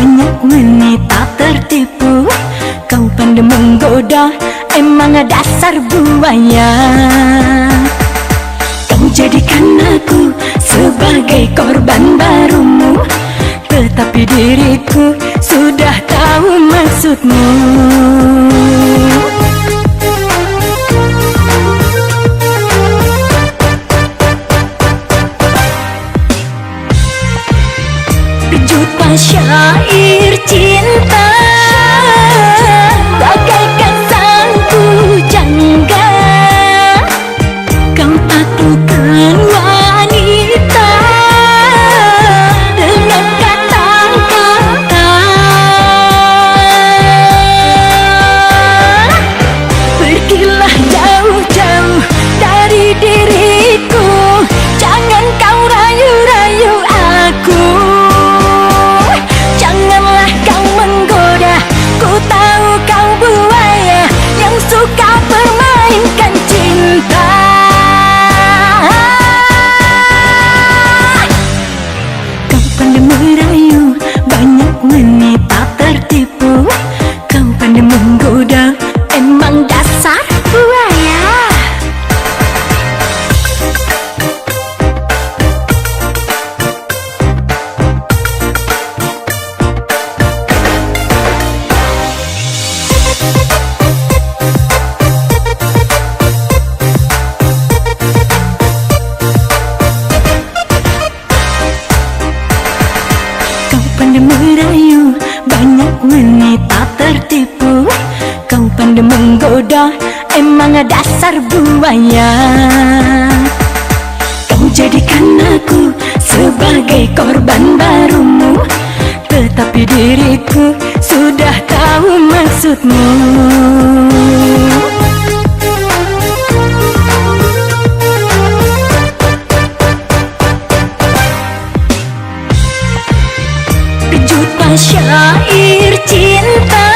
banyak wanita tertipu. Kau pandai menggoda, emang dasar buaya. Kau jadikan aku sebagai korban barumu, tetapi diriku sudah tahu maksudmu. Juta syair cinta bagaikan sang pujangga. Kau taklukkan wanita dengan kata-kata. Pergilah jauh-jauh dari diriku, jangan kau rayu-rayu aku. Suka permainkan cinta. Kau pandai merayu, banyak wanita tertipu. Kau pandai menggoda, emang dasar buaya. Pandai merayu, banyak wanita tertipu. Kau pandai menggoda, emang dasar buaya. Kau jadikan aku sebagai korban barumu, tetapi diriku sudah tahu maksudmu. Juta syair cinta